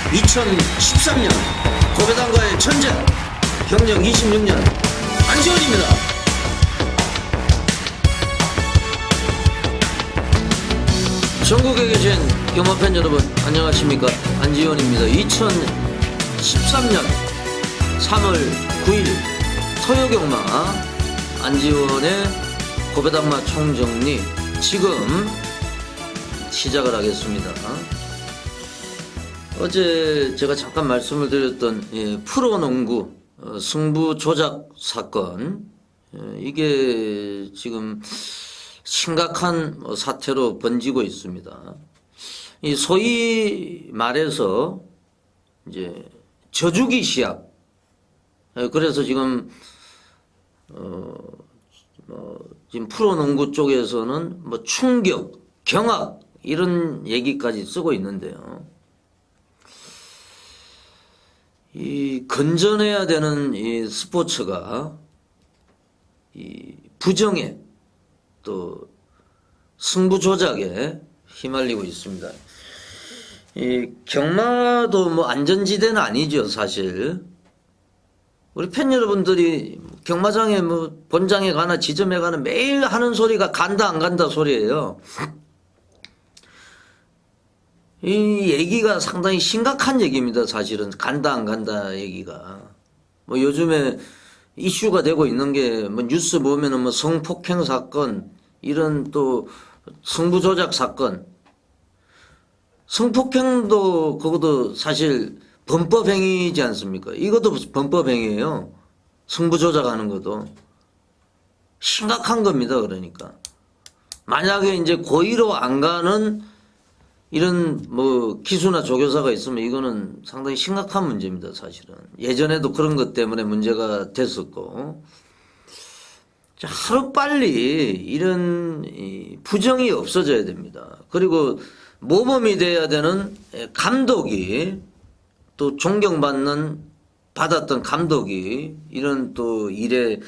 2013년 고배당과의 전쟁 경력 26년 안지원입니다. 전국에 계신 경마팬 여러분 안녕하십니까. 안지원입니다. 2013년 3월 9일 토요경마 안지원의 고배당마 총정리 지금 시작을 하겠습니다. 어제 제가 잠깐 말씀을 드렸던 프로농구 승부 조작 사건, 이게 지금 심각한 사태로 번지고 있습니다. 이 소위 말해서 이제 져주기 시합. 그래서 지금 지금 프로농구 쪽에서는 뭐 충격, 경악 이런 얘기까지 쓰고 있는데요. 이 건전해야 되는 이 스포츠가 이 부정에 또 승부 조작에 휘말리고 있습니다. 이 경마도 뭐 안전지대는 아니죠, 사실. 우리 팬 여러분들이 경마장에 뭐 본장에 가나 지점에 가나 매일 하는 소리가 간다 안 간다 소리예요. 이 얘기가 상당히 심각한 얘기입니다. 사실은 간다 안 간다 얘기가 뭐 요즘에 이슈가 되고 있는 게 뭐 뉴스 보면은 뭐 성폭행 사건, 이런 또 승부 조작 사건, 성폭행도 그것도 사실 범법행위지 않습니까? 이것도 범법행위예요. 승부 조작하는 것도 심각한 겁니다. 그러니까 만약에 이제 고의로 안 가는 이런 뭐 기수나 조교사가 있으면 이거는 상당히 심각한 문제입니다. 사실은 예전에도 그런 것 때문에 문제가 됐었고, 자, 하루빨리 이런 부정이 없어져야 됩니다. 그리고 모범이 돼야 되는 감독이, 또 받았던 감독이 이런 또 일에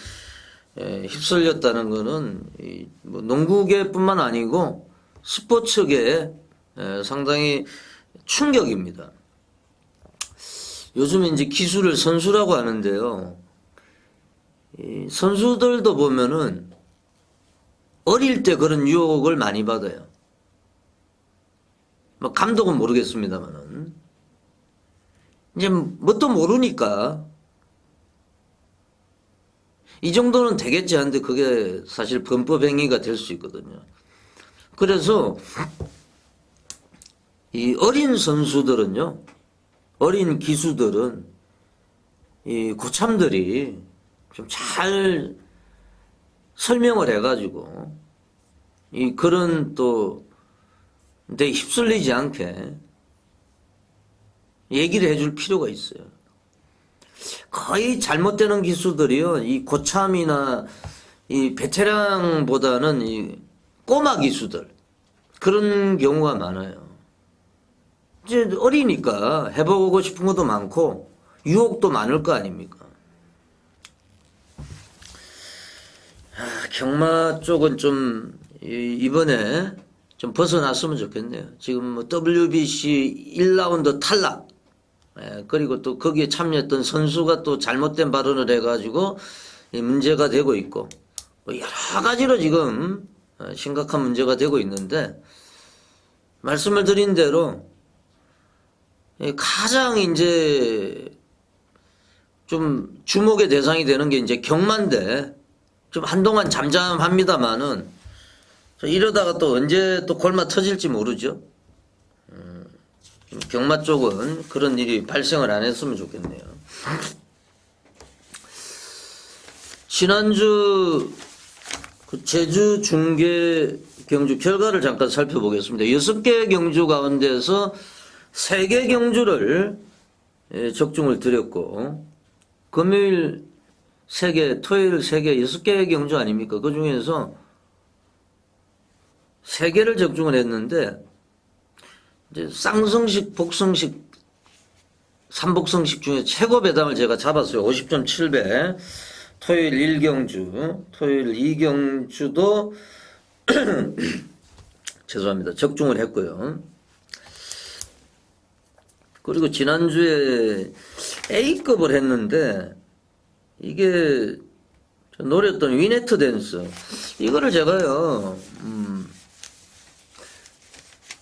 휩쓸렸다는 거는 뭐 농구계뿐만 아니고 스포츠계에 상당히 충격입니다. 요즘에 이제 기술을 선수라고 하는데요. 이 선수들도 보면은 어릴 때 그런 유혹을 많이 받아요. 뭐 감독은 모르겠습니다만은 이제 뭣도 모르니까 이 정도는 되겠지 하는데 그게 사실 범법행위가 될 수 있거든요. 그래서 이 어린 선수들은요, 어린 기수들은 이 고참들이 좀 잘 설명을 해가지고 이 그런 또 데 휩쓸리지 않게 얘기를 해줄 필요가 있어요. 거의 잘못되는 기수들이요, 이 고참이나 이 베테랑보다는 이 꼬마 기수들, 그런 경우가 많아요. 이제 어리니까 해보고 싶은 것도 많고 유혹도 많을 거 아닙니까? 경마 쪽은 좀 이번에 좀 벗어났으면 좋겠네요. 지금 뭐 WBC 1라운드 탈락, 그리고 또 거기에 참여했던 선수가 또 잘못된 발언을 해가지고 문제가 되고 있고, 뭐 여러 가지로 지금 심각한 문제가 되고 있는데, 말씀을 드린 대로 가장 이제 좀 주목의 대상이 되는 게 이제 경마인데, 좀 한동안 잠잠합니다만은 이러다가 또 언제 또 골마 터질지 모르죠. 경마 쪽은 그런 일이 발생을 안 했으면 좋겠네요. 지난주 그 제주 중계 경주 결과를 잠깐 살펴보겠습니다. 6개 경주 가운데서 3개 경주를 적중을 드렸고, 금요일 3개, 토요일 3개, 6개 경주 아닙니까? 그 중에서 3개를 적중을 했는데, 이제 쌍성식, 복성식, 삼복성식 중에 최고 배당을 제가 잡았어요. 50.7배. 토요일 1경주, 토요일 2경주도 죄송합니다. 적중을 했고요. 그리고 지난주에 A급을 했는데 이게 저 노렸던 위네트 댄스 이거를 제가요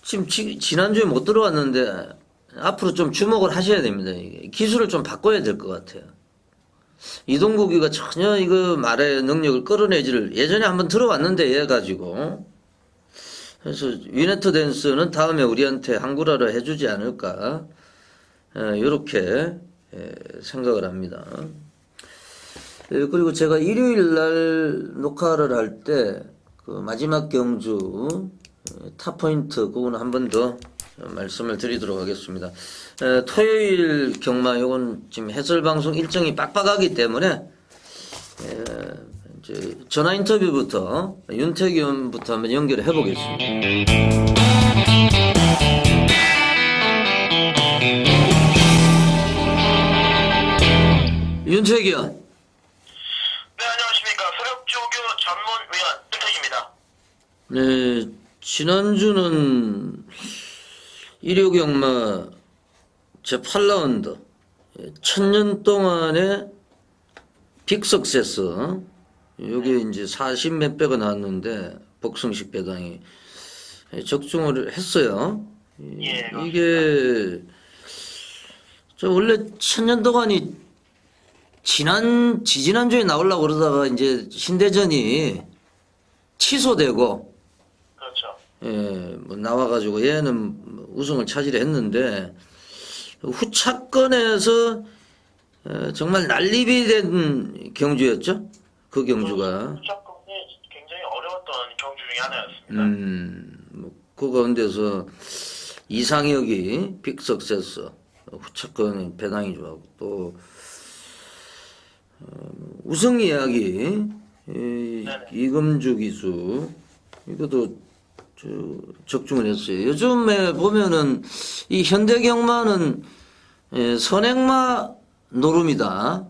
지금 지난주에 못 들어왔는데 앞으로 좀 주목을 하셔야 됩니다. 이게 기술을 좀 바꿔야 될 것 같아요. 이동국이가 전혀 이거 말의 능력을 끌어내지를 예전에 한번 들어왔는데 얘 가지고 그래서 위네트 댄스는 다음에 우리한테 한구라로 해주지 않을까 이렇게 생각을 합니다. 그리고 제가 일요일 날 녹화를 할 때 그 마지막 경주 탑포인트 그거는 한 번 더 말씀을 드리도록 하겠습니다. 토요일 경마 요건 지금 해설 방송 일정이 빡빡하기 때문에 이제 전화 인터뷰부터 윤태균부터 한번 연결해 보겠습니다. 윤태균. 네, 안녕하십니까. 새벽조교 전문위원 윤택입니다. 네, 지난주는 일요경마 제8라운드 1000년 동안의 빅석세스 요게 이제 40 몇 배가 나왔는데 복승식 배당이 적중을 했어요. 예, 이게 저 원래 1000년 동안이 지지난주에 나오려고 그러다가 이제 신대전이 취소되고 그렇죠. 뭐 나와가지고 얘는 우승을 차지를 했는데 후차권에서 정말 난립이 된 경주였죠. 그 경주가. 후차권이 굉장히 어려웠던 경주 중에 하나였습니다. 그 가운데서 이상혁이 빅석세스 후차권 배당이 좋았고 또 우승 이야기 이금주 기수 이것도 적중을 했어요. 요즘에 보면은 이 현대경마는 선행마 노름이다.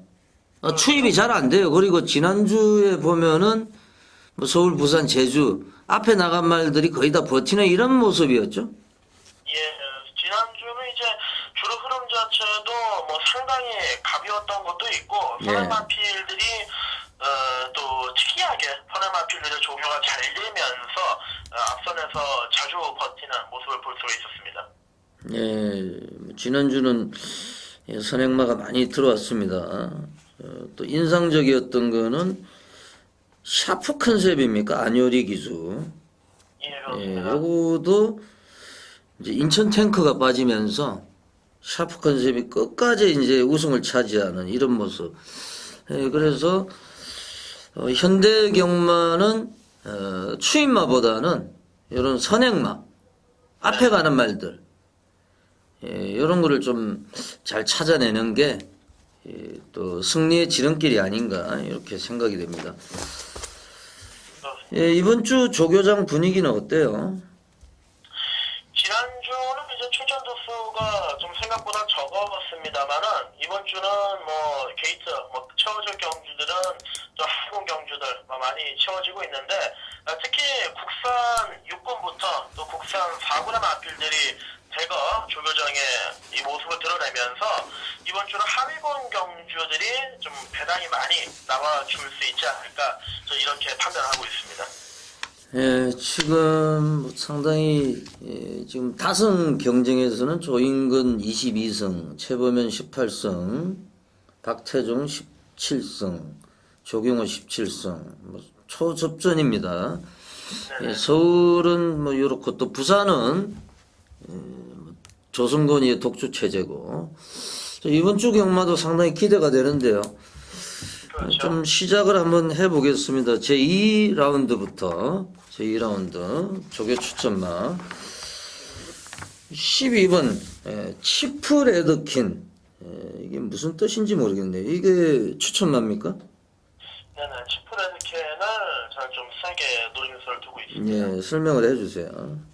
추입이 잘 안 돼요. 그리고 지난주에 보면은 뭐 서울, 부산, 제주 앞에 나간 말들이 거의 다 버티는 이런 모습이었죠. 예, 지난주는 이제 주로 흐름 자체도 뭐 상당히 가벼웠던 것도 있고 선행마필들이 또 특이하게 선행마필들의 조교가 잘 되면서 앞선에서 자주 버티는 모습을 볼 수가 있었습니다. 예, 지난주는 선행마가 많이 들어왔습니다. 또 인상적이었던 거는 샤프 컨셉입니까? 안효리 기수. 예, 그렇습니다. 요거도 이제 인천 탱커가 빠지면서 샤프 컨셉이 끝까지 이제 우승을 차지하는 이런 모습. 그래서 현대 경마는 추임마보다는 이런 선행마 앞에 가는 말들 이런 거를 좀 잘 찾아내는 게 또 승리의 지름길이 아닌가 이렇게 생각이 됩니다. 이번 주 조교장 분위기는 어때요? 지난주는 이제 출전 도수가 좀 생각보다 적었습니다만은 이번 주는 뭐 게이트 채워질 경주들은 또 항공 경주들 많이 채워지고 있는데 특히 국산 6군부터 또 국산 4군의 마필들이 대거 조교장의 이 모습을 드러내면서 이번 주는 하위군 경주들이 좀 배당이 많이 나와줄 수 있지 않을까 이렇게 판단하고 있습니다. 예, 지금 상당히 지금 다승 경쟁에서는 조인근 22승, 최범현 18승, 박태종 17승, 조경호 17승, 뭐 초접전입니다. 예, 서울은 뭐 이렇고 또 부산은 조승건이의 독주 체제고 이번 주 경마도 상당히 기대가 되는데요. 그렇죠. 좀 시작을 한번 해보겠습니다. 제2라운드부터 제2라운드 조교 추천마 12번 치프 레드킨 이게 무슨 뜻인지 모르겠네요. 이게 추천마입니까? 네네, 치프레드캔을 저는 좀 세게 노림수를 두고 있습니다. 예, 설명을 해주세요.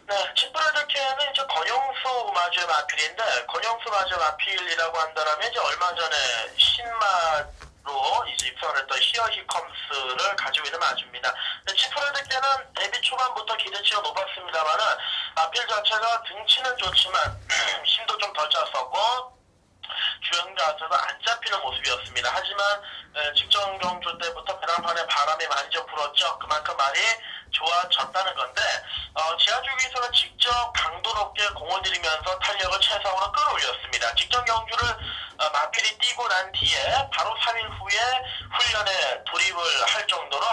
네, 치프레드캔은 이제 권영수 마주의 마필인데 권영수 마주의 마필이라고 한다면 이제 얼마 전에 신마로 이제 입성을 했던 히어히컴스를 가지고 있는 마주입니다. 치프레드캔은 데뷔 초반부터 기대치가 높았습니다만은 마필 자체가 등치는 좋지만 덜 짰었고 주행 자세도 안 잡히는 모습이었습니다. 하지만 직전 경주 때부터 배낭판에 바람이 많이 좀 불었죠. 그만큼 많이 좋아졌다는 건데 지하주기에서는 직접 강도 높게 공을 들이면서 탄력을 최상으로 끌어올렸습니다. 직전 경주를 마필이 뛰고 난 뒤에 바로 3일 후에 훈련에 돌입을 할 정도로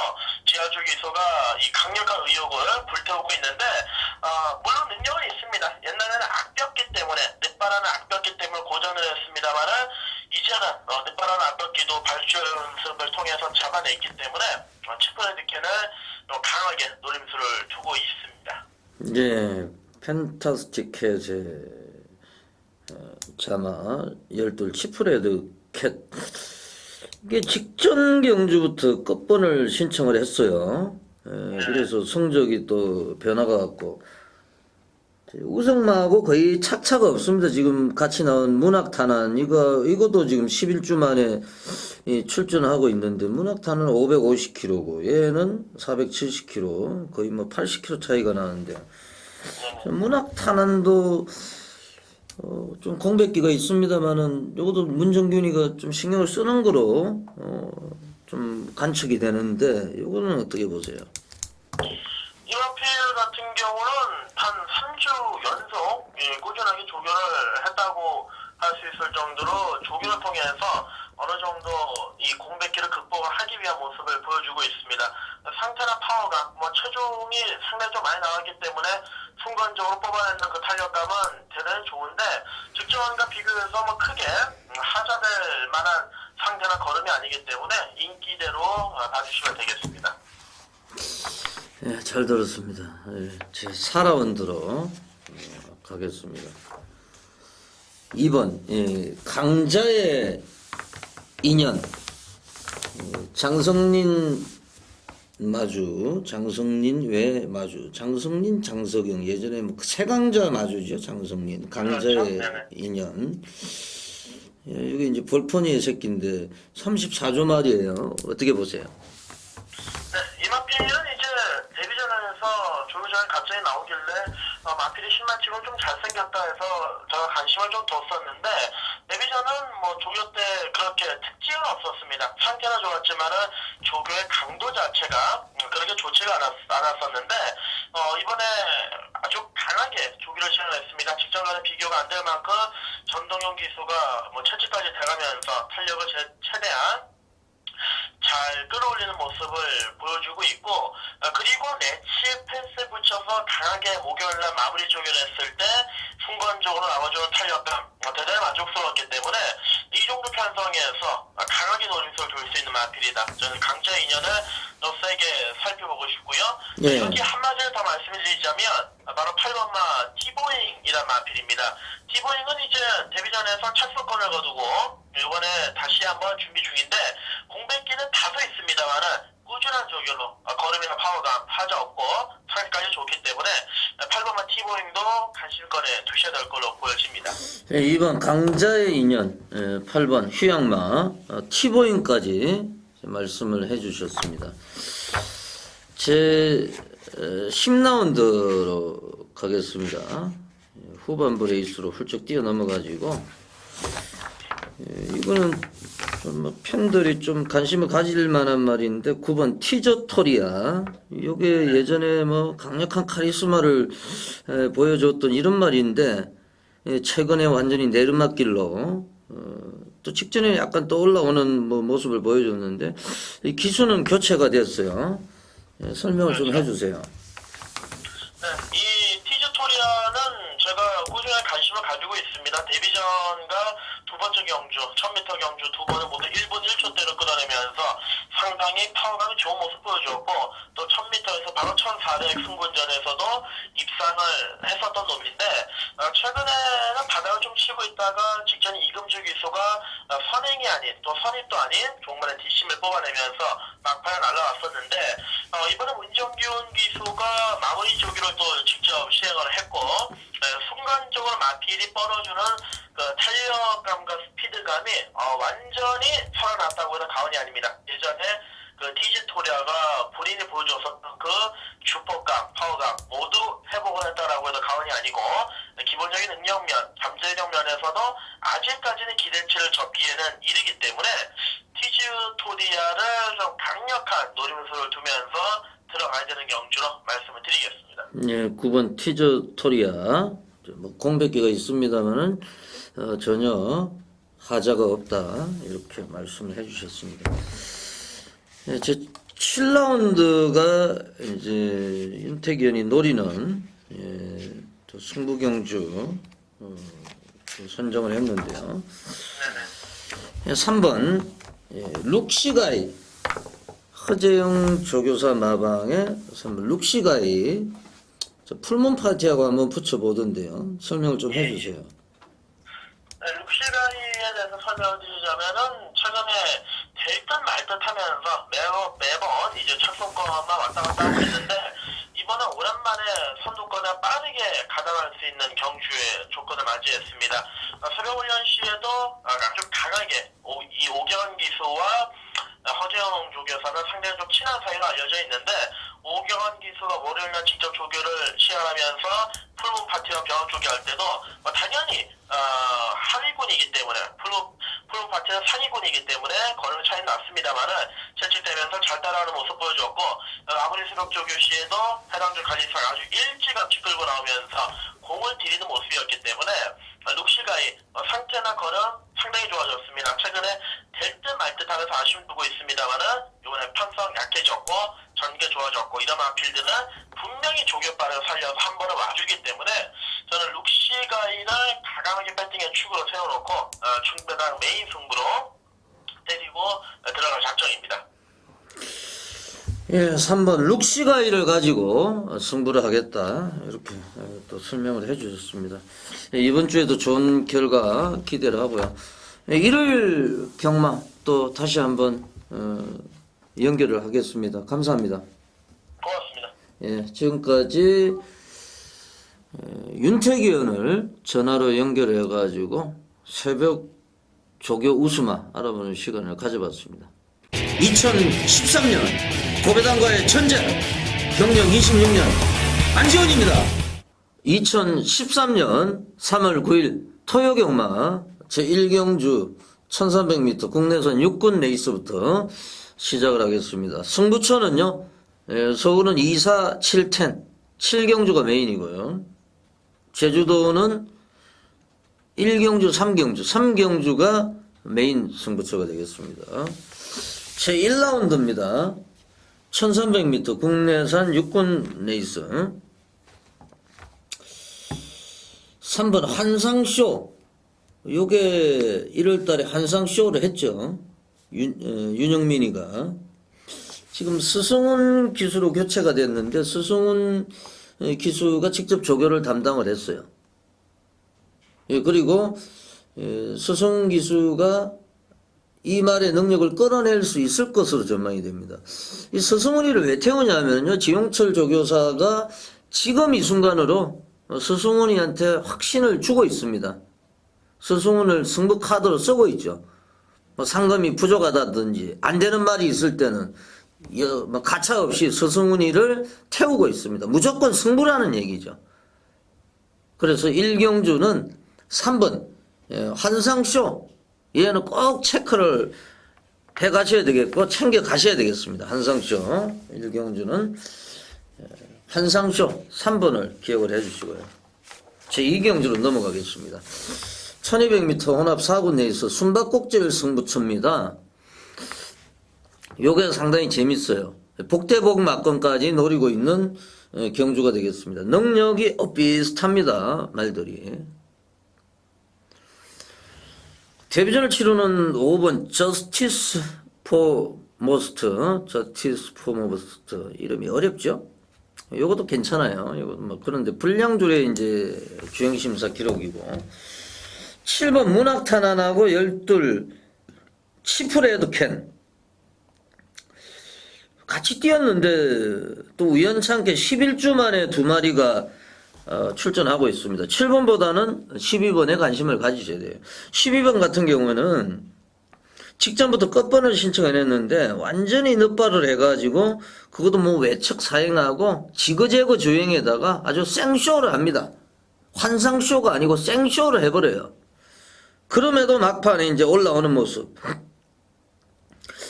지하주기소가 이 강력한 의욕을 불태우고 있는데 물론 능력은 있습니다. 옛날에는 악벽기 때문에 늦바라는 악벽기 때문에 고전을 했습니다만은 이제는 늦바라는 악벽기도 발주 연습을 통해서 잡아냈기 때문에 치프레드캔을 강하게 노림수를 두고 있습니다. 예, 펜타스틱 캣의 자마 12 치프레드 캣 이게 직전 경주부터 끝번을 신청을 했어요. 그래서 성적이 또 변화가 왔고 우승마하고 거의 착차가 없습니다. 지금 같이 나온 문학탄환 이것도 지금 11주 만에 출전하고 있는데 문학탄환은 550kg고 얘는 470kg 거의 뭐 80kg 차이가 나는데 문학탄환도 좀 공백기가 있습니다만은 요것도 문정균이가 좀 신경을 쓰는 거로 좀 관측이 되는데 요거는 어떻게 보세요? 이마필 같은 경우는 한 3주 연속 꾸준하게 조교를 했다고 할 수 있을 정도로 조교를 통해서 어느 정도 이 공백기를 극복을 하기 위한 모습을 보여주고 있습니다. 상태나 파워감, 체중이 상당히 좀 많이 나왔기 때문에 순간적으로 뽑아내는 그 탄력감은 대단히 좋은데 직전과 비교해서 크게 하자될 만한 상태나 걸음이 아니기 때문에 인기대로 봐주시면 되겠습니다. 예, 잘 들었습니다. 제 4라운드로 가겠습니다. 2번 강자의 인연 장성린 마주 장성린 외 마주 장성린 장석영 예전에 세강자 마주죠. 장성린 강자의 그렇죠? 인연 이게 이제 볼포니의 새끼인데 34조 말이에요. 어떻게 보세요? 네, 이마필은 이제 데뷔전에서 조교전에 갑자기 나오길래 마필이 10만 치고는 좀 잘생겼다 해서 제가 관심을 좀 뒀었는데 데뷔전은 조교 때 그렇게 특징은 없었습니다. 상태는 좋았지만은 조교의 강도 자체가 그렇게 좋지가 않았었는데 이번에 아주 강하게 조교를 시행했습니다. 직전과는 비교가 안 될 만큼 전동용 기수가 채찍까지 돼가면서 탄력을 최대한 잘 끌어올리는 모습을 보여주고 있고 그리고 내치에 펜스에 붙여서 강하게 목요일날 마무리 조교를 했을 때 순간적으로 나와주는 탄력감 대단히 만족스러웠기 때문에 이 정도 편성에서 강하게 노림수를 돌 수 있는 마필이다. 저는 강자 인연을 더 세게 살펴보고 싶고요. 예. 여기 한마디를 더 말씀드리자면 바로 8번마 티보잉이란 마필입니다. 티보잉은 이제 데뷔전에서 착수권을 거두고 이번에 다시 한번 준비 중인데 공백기는 다소 있습니다만은 꾸준한 조교로 걸음이나 파워감 하자 없고 상태까지 좋기 때문에 8번마 티보잉도 관심권에 두셔야 될 걸로 보여집니다. 2번 강자의 인연 8번 휴양마 티보잉까지 말씀을 해주셨습니다. 제 10라운드로 가겠습니다. 후반부 레이스로 훌쩍 뛰어넘어가지고 이거는 좀 팬들이 좀 관심을 가질 만한 말인데 9번 티저토리아 이게 예전에 강력한 카리스마를 보여줬던 이런 말인데 최근에 완전히 내리막길로 또 직전에 약간 또 올라오는 모습을 보여줬는데 이 기수는 교체가 됐어요. 설명을 좀 해주세요. 네, 이 티저토리아는 제가 꾸준히 관심을 가지고 있습니다. 데뷔전과 두 번째 경주, 1000m 경주 두 번을 모두 1분 1초대로 끌어내면서 상당히 파워감이 좋은 모습 보여주었고 또 1000m에서 바로 1400 승군전에서도 입상을 했었던 놈인데 최근에는 바닥을 좀 치고 있다가 직전 이금주 기수가 선행이 아닌 또 선입도 아닌 종말의 뒷심을 뽑아내면서 막판에 날라왔었는데 이번에 문정균 기수가 마무리 조기를 또 직접 시행을 했고 순간적으로 마필이 뻗어주는 그 탄력감과 스피드감이 완전히 살아났다고 해도 과언이 아닙니다. 예전에 그 티지토리아가 본인이 보여줬었던 그 주포감, 파워감 모두 회복을 했다라고 해도 과언이 아니고 기본적인 능력면, 잠재력 면에서 많은 기대치를 접기에는 이르기 때문에 티즈토리아를 좀 강력한 노림수를 두면서 들어가야 되는 경주로 말씀을 드리겠습니다. 예, 9번 티저토리아 뭐 공백기가 있습니다만은 전혀 하자가 없다 이렇게 말씀을 해주셨습니다. 예, 제 7라운드가 이제 윤태기현이 노리는 또 승부경주 선정을 했는데요. 3번 룩시가이 허재영 조교사 마방의 3번 룩시가이 풀문 파티하고 한번 붙여보던데요. 설명을 좀 해주세요. 네, 룩시가이에 대해서 설명을 드리자면은 최근에 될 듯 말 듯 하면서 매번 이제 첫 손권만 왔다 갔다 하고 있는데 이번엔 오랜만에 선두권에 빠르게 가담할 수 있는 경주의 조건을 맞이했습니다. 새벽훈련 시에도 아주 강하게 이 오경 기수와 허재영 조교사는 상당히 좀 친한 사이로 알려져 있는데 오경환 기수가 월요일날 직접 조교를 시연하면서 풀문 파티와 병원 조교할 때도 당연히 하위군이기 때문에 풀문 파티는 상위군이기 때문에 걸음의 차이는 났습니다만은 채찍대면서 잘 따라하는 모습 보여줬고 아무리 새벽 조교 시에도 해당주 가지수가 아주 일찌감치 끌고 나오면서 공을 들이는 모습이었기 때문에 룩시가이 상태나 걸음 상당히 좋아졌습니다. 최근에 될 듯 말 듯 하면서 아쉬움 두고 있습니다만은 이번에 편성 약해졌고 전개 좋아졌고 이런 마필드는 분명히 조교빠를 살려서 한 번은 와주기 때문에 저는 룩시가이를 과감하게 배팅의 축으로 세워놓고 충분한 메인 승부로 때리고 들어갈 작정입니다. 예, 3번 룩시가이를 가지고 승부를 하겠다 이렇게 또 설명을 해주셨습니다. 이번 주에도 좋은 결과 기대를 하고요. 일요일 경마 또 다시 한번 연결을 하겠습니다. 감사합니다. 고맙습니다. 예, 지금까지 윤태기현을 전화로 연결해 가지고 새벽 조교 우스마 알아보는 시간을 가져봤습니다. 2013년 고배당과의 전쟁 경력 26년 안지원입니다. 2013년 3월 9일 토요경마 제1경주 1300m 국내선 6군 레이스부터 시작을 하겠습니다. 승부처는요, 서울은 2, 4, 7, 10, 7경주가 메인이고요. 제주도는 1경주, 3경주, 3경주가 메인 승부처가 되겠습니다. 제1라운드입니다. 1300m 국내산 6군 레이스. 3번 한상쇼. 요게 1월달에 한상쇼를 했죠. 윤영민이가. 지금 스승훈 기수로 교체가 됐는데 스승훈 기수가 직접 조교를 담당을 했어요. 예, 그리고 스승훈 기수가 이 말의 능력을 끌어낼 수 있을 것으로 전망이 됩니다. 이 서승훈이를 왜 태우냐면요, 지용철 조교사가 지금 이 순간으로 서승훈이한테 확신을 주고 있습니다. 서승훈을 승부 카드로 쓰고 있죠. 뭐 상금이 부족하다든지 안 되는 말이 있을 때는 가차 없이 서승훈이를 태우고 있습니다. 무조건 승부라는 얘기죠. 그래서 1경주는 3번 환상쇼, 얘는 꼭 체크를 해 가셔야 되겠고 챙겨 가셔야 되겠습니다. 한상쇼 1경주는 한상쇼 3번을 기억을 해 주시고요. 제2경주로 넘어가겠습니다. 1200m 혼합 4군 내에서 숨바꼭질 승부처입니다. 요게 상당히 재밌어요. 복대복 막건까지 노리고 있는 경주가 되겠습니다. 능력이 비슷합니다. 말들이. 데뷔전을 치르는 5번 저스티스 포 모스트, 이름이 어렵죠? 요것도 괜찮아요. 요거 뭐 그런데 불량줄의 이제 주행심사 기록이고. 7번 문학탄환하고 12 치프레드 캔. 같이 뛰었는데 또 우연찮게 11주 만에 두 마리가 출전하고 있습니다. 7번보다는 12번에 관심을 가지셔야 돼요. 12번 같은 경우에는 직전부터 끝번을 신청해냈는데 완전히 늦발을 해가지고 그것도 뭐 외척 사행하고 지그재그 주행에다가 아주 생쇼를 합니다. 환상쇼가 아니고 생쇼를 해버려요. 그럼에도 막판에 이제 올라오는 모습.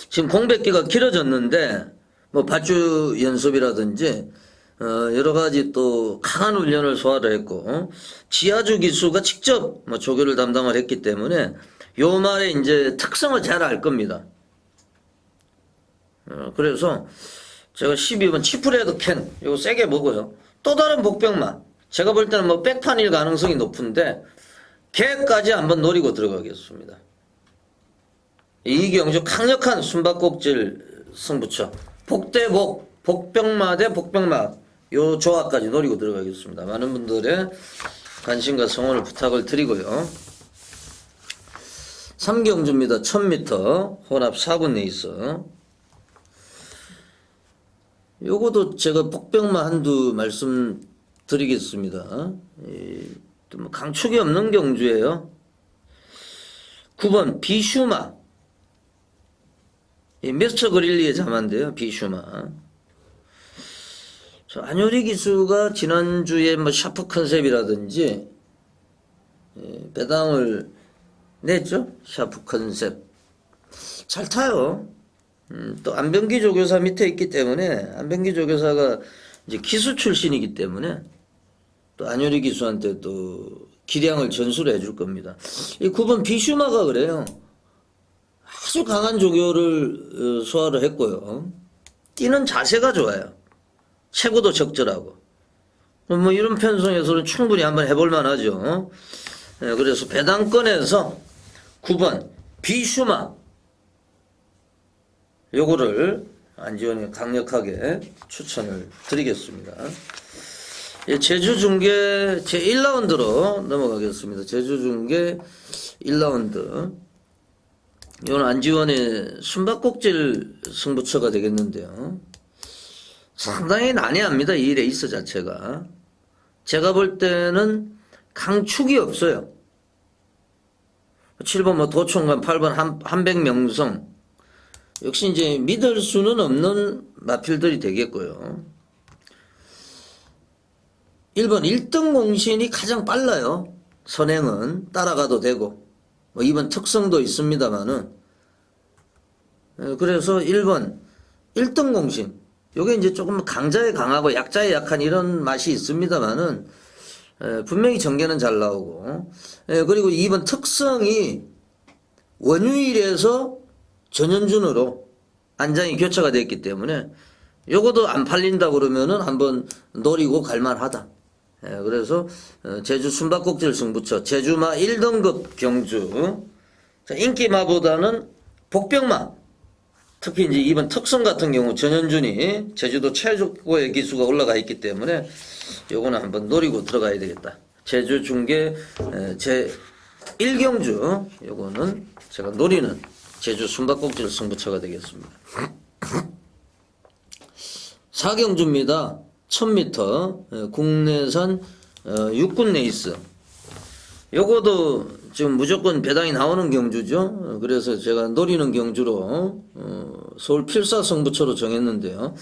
지금 공백기가 길어졌는데 뭐 밧줄 연습이라든지 여러 가지 또 강한 훈련을 소화를 했고 지하주 기수가 직접 뭐 조교를 담당을 했기 때문에 요 말의 이제 특성을 잘 알 겁니다. 그래서 제가 12번 치프레드 캔 이거 세게 보고요. 또 다른 복병마 제가 볼 때는 뭐 백판일 가능성이 높은데 걔까지 한번 노리고 들어가겠습니다. 이경주 강력한 숨바꼭질 승부처 복대복 복병마 대 복병마 요 조합까지 노리고 들어가겠습니다. 많은 분들의 관심과 성원을 부탁을 드리고요. 3경주입니다. 1000m 혼합 4군 레이스. 요거도 제가 복병마 한두 말씀드리겠습니다. 뭐 강축이 없는 경주예요. 9번 비슈마. 미스터 그릴리의 자만데요. 비슈마. 안효리 기수가 지난주에 뭐 샤프 컨셉이라든지 배당을 냈죠. 샤프 컨셉. 잘 타요. 또 안병기 조교사 밑에 있기 때문에 안병기 조교사가 이제 기수 출신이기 때문에 또 안효리 기수한테 또 기량을 전수를 해줄 겁니다. 이 9번 비슈마가 그래요. 아주 강한 조교를 소화를 했고요. 뛰는 자세가 좋아요. 체구도 적절하고. 뭐 이런 편성에서는 충분히 한번 해볼 만하죠. 그래서 배당권에서 9번 비슈마 요거를 안지원이 강력하게 추천을 드리겠습니다. 제주 중계 제 1라운드로 넘어가겠습니다. 제주 중계 1라운드. 이건 안지원의 숨바꼭질 승부처가 되겠는데요. 상당히 난해합니다. 이 레이스 자체가. 제가 볼 때는 강축이 없어요. 7번 뭐 도총관, 8번 한백명성. 역시 이제 믿을 수는 없는 마필들이 되겠고요. 1번 1등 공신이 가장 빨라요. 선행은 따라가도 되고. 뭐 2번 특성도 있습니다만은. 그래서 1번 1등 공신. 요게 이제 조금 강자에 강하고 약자에 약한 이런 맛이 있습니다만은 분명히 전개는 잘 나오고 그리고 2번 특성이 원유일에서 전현준으로 안장이 교체가 됐기 때문에 요거도 안 팔린다 그러면은 한번 노리고 갈만하다. 그래서 제주 숨바꼭질 승부처 제주마 1등급 경주 인기마보다는 복병마 특히 이제 이번 특성 같은 경우 전현준이 제주도 최고의 기수가 올라가 있기 때문에 요거는 한번 노리고 들어가야 되겠다. 제주 중계 제 1경주 요거는 제가 노리는 제주 숨바꼭질 승부처가 되겠습니다. 4경주입니다. 1000m 국내산 육군 레이스. 요거도 지금 무조건 배당이 나오는 경주죠. 그래서 제가 노리는 경주로 서울 필사 승부처로 정했는데요.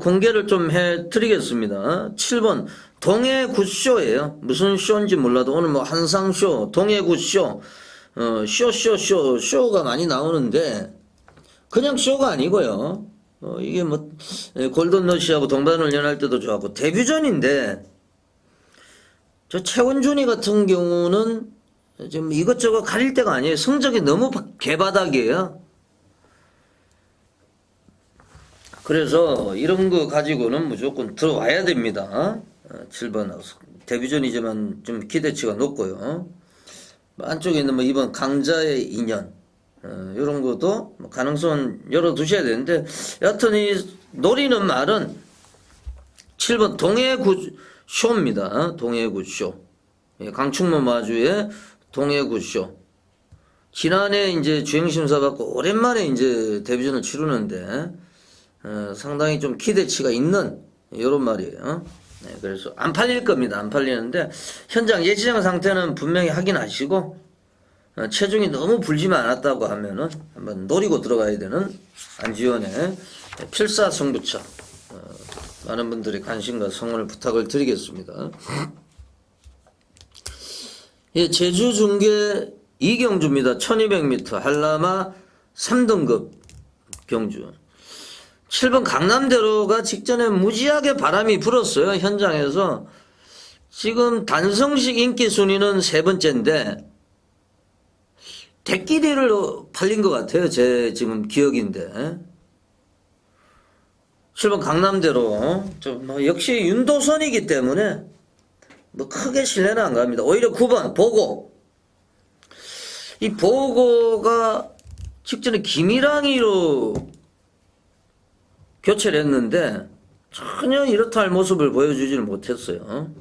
공개를 좀 해드리겠습니다. 7번 동해굿쇼예요. 무슨 쇼인지 몰라도 오늘 뭐 한상쇼, 동해굿쇼, 쇼가 많이 나오는데 그냥 쇼가 아니고요. 이게 뭐 골든러시하고 동반훈련할 때도 좋았고 데뷔전인데 저 최원준이 같은 경우는 지금 이것저것 가릴 때가 아니에요. 성적이 너무 개바닥이에요. 그래서 이런 거 가지고는 무조건 들어와야 됩니다. 7번 데뷔전이지만 좀 기대치가 높고요. 안쪽에 있는 뭐 이번 강자의 인연 이런 것도 가능성은 열어두셔야 되는데 여하튼 이 노리는 말은 7번 동해굿쇼입니다. 동해굿쇼. 강충모 마주의 동해굿쇼. 지난해 이제 주행심사 받고 오랜만에 이제 데뷔전을 치르는데 상당히 좀 기대치가 있는 이런 말이에요. 그래서 안 팔릴 겁니다. 안 팔리는데 현장 예치장 상태는 분명히 확인하시고 체중이 너무 불지만 않았다고 하면은 한번 노리고 들어가야 되는 안지원의 필사승부처. 많은 분들의 관심과 성원을 부탁을 드리겠습니다. 예, 제주 중계 이경주입니다. 1200m 한라마 3등급 경주. 7번 강남대로가 직전에 무지하게 바람이 불었어요. 현장에서. 지금 단성식 인기 순위는 세 번째인데 대끼리를 팔린 것 같아요. 제 지금 기억인데. 7번 강남대로 뭐 역시 윤도선이기 때문에 뭐 크게 신뢰는 안 갑니다. 오히려 9번 보고. 이 보고가 직전에 김일랑이로 교체를 했는데 전혀 이렇다 할 모습을 보여주지를 못했어요.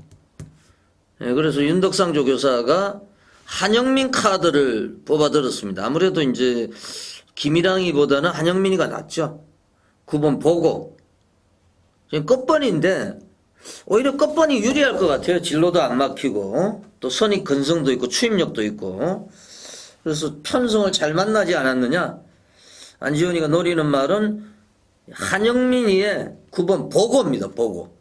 예, 그래서 윤덕상 조교사가 한영민 카드를 뽑아들었습니다. 아무래도 이제 김일랑이보다는 한영민이가 낫죠. 9번 보고. 지금 끝번인데 오히려 끝번이 유리할 것 같아요. 진로도 안 막히고 또 선익 근성도 있고 추임력도 있고. 그래서 편성을 잘 만나지 않았느냐. 안지원이가 노리는 말은 한영민이의 9번 보고입니다. 보고.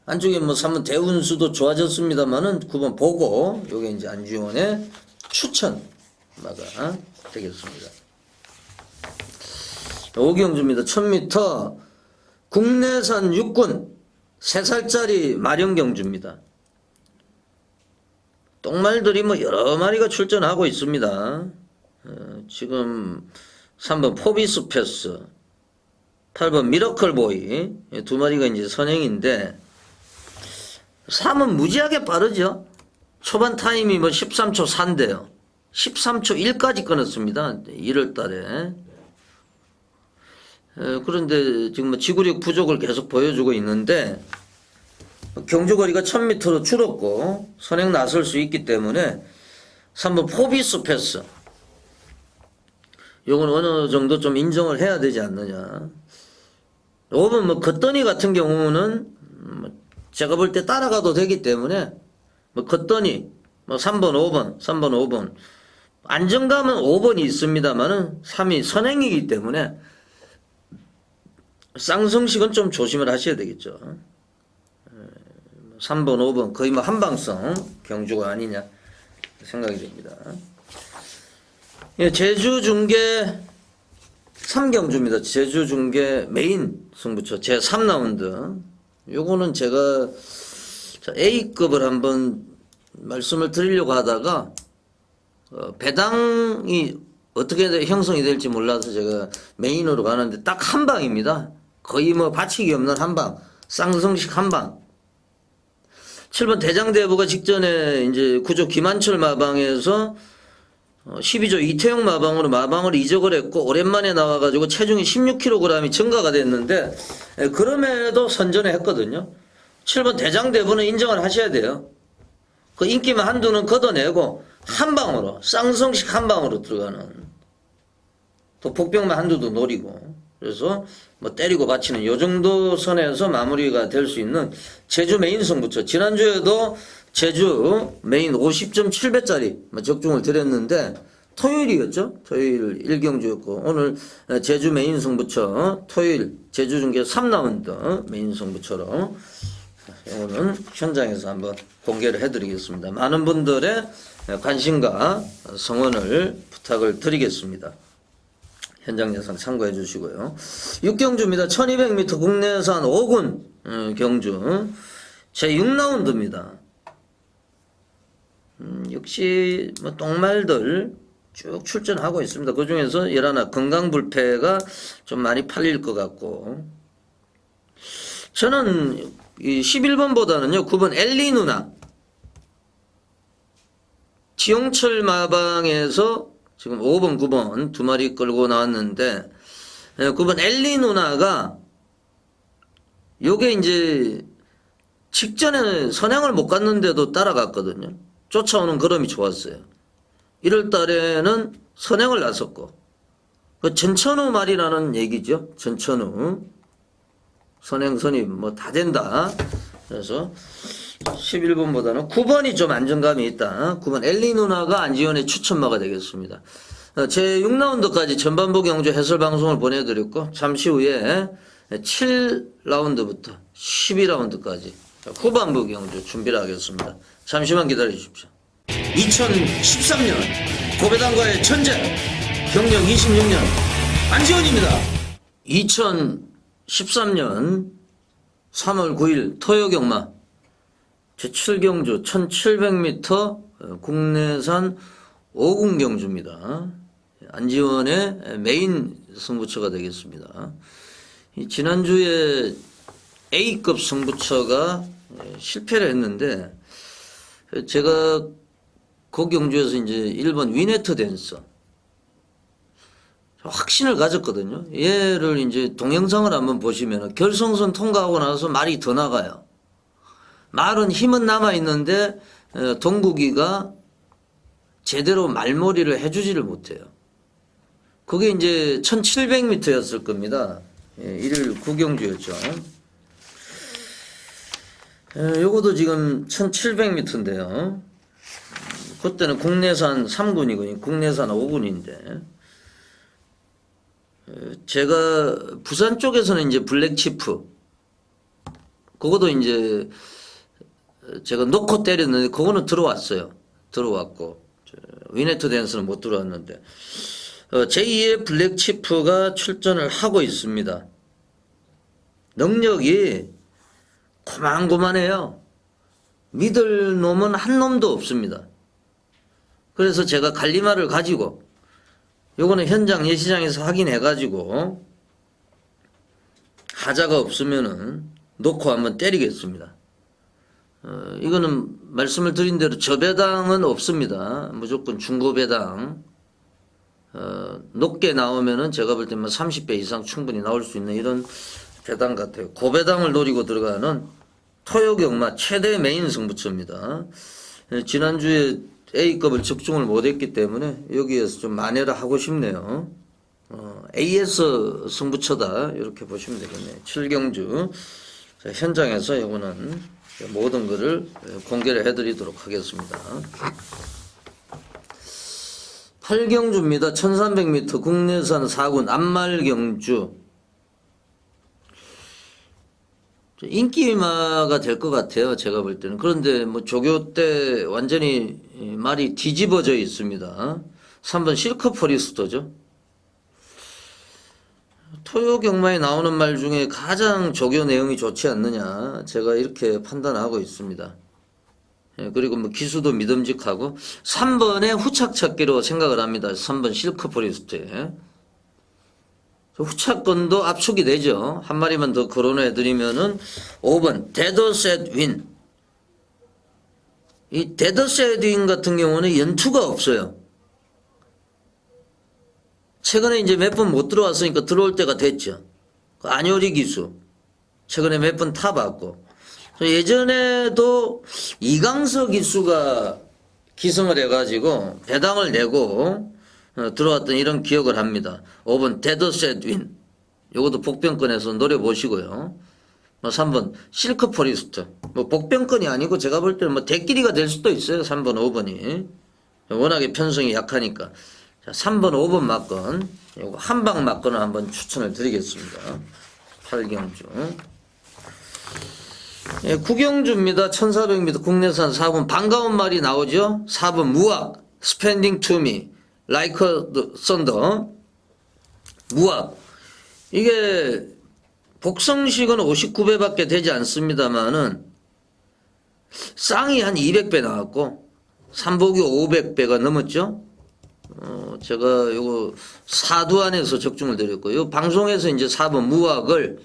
안쪽에 뭐 3번 대운수도 좋아졌습니다만은 9번 보고. 요게 이제 안지원의 추천마가 되겠습니다. 오경주입니다. 1000m 국내산 육군 3살짜리 마령경주입니다. 똥말들이 뭐 여러 마리가 출전하고 있습니다. 지금 3번 포비스 패스, 8번 미러클보이 두 마리가 이제 선행인데 3은 무지하게 빠르죠. 초반 타임이 뭐 13초 4인데요. 13초 1까지 끊었습니다. 1월 달에. 그런데 지금 뭐 지구력 부족을 계속 보여주고 있는데 경주거리가 1000m로 줄었고 선행 나설 수 있기 때문에 3번 포비스 패스 요건 어느 정도 좀 인정을 해야 되지 않느냐. 5번 뭐 겉더니 같은 경우는 제가 볼 때 따라가도 되기 때문에 뭐 겉더니 뭐 3번 5번 안정감은 5번이 있습니다만은 3이 선행이기 때문에 쌍성식은 좀 조심을 하셔야 되겠죠. 3번, 5번 거의 뭐 한방성 경주가 아니냐 생각이 됩니다. 예, 제주 중계 3경주입니다. 제주 중계 메인 승부처 제 3라운드. 요거는 제가 A급을 한번 말씀을 드리려고 하다가 배당이 어떻게 형성이 될지 몰라서 제가 메인으로 가는데 딱 한 방입니다. 거의 뭐 받치기 없는 한 방. 쌍성식 한 방. 7번 대장대부가 직전에 이제 구조 김한철 마방에서 12조 이태용 마방으로 마방을 이적을 했고 오랜만에 나와가지고 체중이 16kg이 증가가 됐는데 그럼에도 선전을 했거든요. 7번 대장대부는 인정을 하셔야 돼요. 그 인기만 한두는 걷어내고 한 방으로 쌍성식 한 방으로 들어가는 또 복병만 한두도 노리고 그래서 뭐 때리고 받치는 요 정도 선에서 마무리가 될 수 있는 제주 메인 승부처. 지난주에도 제주 메인 50.7배짜리 적중을 드렸는데 토요일이었죠. 토요일 1경주였고 오늘 제주 메인 승부처 토요일 제주 중계 3라운드 메인 승부처로 오늘 현장에서 한번 공개를 해드리겠습니다. 많은 분들의 관심과 성원을 부탁을 드리겠습니다. 현장 예상 참고해 주시고요. 6경주입니다. 1200m 국내산 5군 경주 제 6라운드입니다. 역시 뭐 똥말들 쭉 출전하고 있습니다. 그 중에서 열하나 건강불패가 좀 많이 팔릴 것 같고 저는 이 11번보다는요 9번 엘리 누나 지용철 마방에서 지금 5번, 9번 두 마리 끌고 나왔는데 9번 엘리 누나가 요게 이제 직전에 선행을 못 갔는데도 따라갔거든요. 쫓아오는 걸음이 좋았어요. 1월 달에는 선행을 나섰고 그 전천후 말이라는 얘기죠. 전천후 선행 선임 뭐 다 된다. 그래서 11번보다는 9번이 좀 안정감이 있다. 9번 엘리 누나가 안지원의 추천마가 되겠습니다. 제 6라운드까지 전반부 경주 해설 방송을 보내드렸고 잠시 후에 7라운드부터 12라운드까지 후반부 경주 준비를 하겠습니다. 잠시만 기다려 주십시오. 2013년 고배당과의 전쟁 경력 26년 안지원입니다. 2013년 3월 9일 토요경마 제7경주 1700m 국내산 5군 경주입니다. 안지원의 메인 승부처가 되겠습니다. 지난주에 A급 승부처가 실패를 했는데 제가 그 경주에서 이제 1번 위네트 댄서 확신을 가졌거든요. 얘를 이제 동영상을 한번 보시면 결승선 통과하고 나서 말이 더 나가요. 말은 힘은 남아있는데 동국이가 제대로 말머리를 해주지를 못해요. 그게 이제 1700m였을 겁니다. 일일 구경주였죠. 요것도 지금 1700m인데요. 그때는 국내산 3군이거든요. 국내산 5군인데. 제가 부산 쪽에서는 이제 블랙치프. 그것도 이제 제가 놓고 때렸는데 그거는 들어왔어요. 들어왔고. 위네트 댄스는 못 들어왔는데. 제2의 블랙치프가 출전을 하고 있습니다. 능력이 고만고만해요. 믿을 놈은 한 놈도 없습니다. 그래서 제가 갈리마를 가지고 요거는 현장 예시장에서 확인해가지고 하자가 없으면은 놓고 한번 때리겠습니다. 이거는 말씀을 드린 대로 저배당은 없습니다. 무조건 중고배당. 높게 나오면은 제가 볼 때만 30배 이상 충분히 나올 수 있는 이런 배당 같아요. 고배당을 노리고 들어가는 토요경마 최대 메인 승부처입니다. 지난주에 A급을 적중을 못했기 때문에 여기에서 좀 만회를 하고 싶네요. AS 승부처다 이렇게 보시면 되겠네요. 7경주 현장에서 이거는 모든 것을 공개를 해드리도록 하겠습니다. 8경주입니다. 1300m 국내산 4군 안말경주. 인기마가 될 것 같아요. 제가 볼 때는. 그런데 뭐 조교 때 완전히 말이 뒤집어져 있습니다. 3번 실크 포리스터죠. 토요 경마에 나오는 말 중에 가장 조교 내용이 좋지 않느냐. 제가 이렇게 판단하고 있습니다. 그리고 뭐 기수도 믿음직하고 3번에 후착 찾기로 생각을 합니다. 3번 실크 포리스트에. 후차권도 압축이 되죠. 한 마리만 더 거론해드리면은 5번 데더셋 윈. 이 데더셋 윈 같은 경우는 연투가 없어요. 최근에 이제 몇 번 못 들어왔으니까 들어올 때가 됐죠. 안효리 기수. 최근에 몇 번 타봤고. 예전에도 이강서 기수가 기승을 해가지고 배당을 내고 들어왔던 이런 기억을 합니다. 5번 데더셋 윈. 요것도 복병권에서 노려보시고요. 3번 실크 포리스트. 뭐 복병권이 아니고 제가 볼 때는 뭐 대끼리가 될 수도 있어요. 3번, 5번이. 워낙에 편성이 약하니까. 자, 3번, 5번 맞건. 요거 한방 맞건을 한번 추천을 드리겠습니다. 8경주. 예, 9경주입니다. 1400m 국내산 4번 반가운 말이 나오죠. 4번 무악. 스펜딩 투미. 라이커 썬더 무악. 이게 복성식은 59배밖에 되지 않습니다만은 쌍이 한 200배 나왔고 삼복이 500배가 넘었죠. 제가 요거 사두안에서 적중을 드렸고 요 방송에서 이제 4번 무악을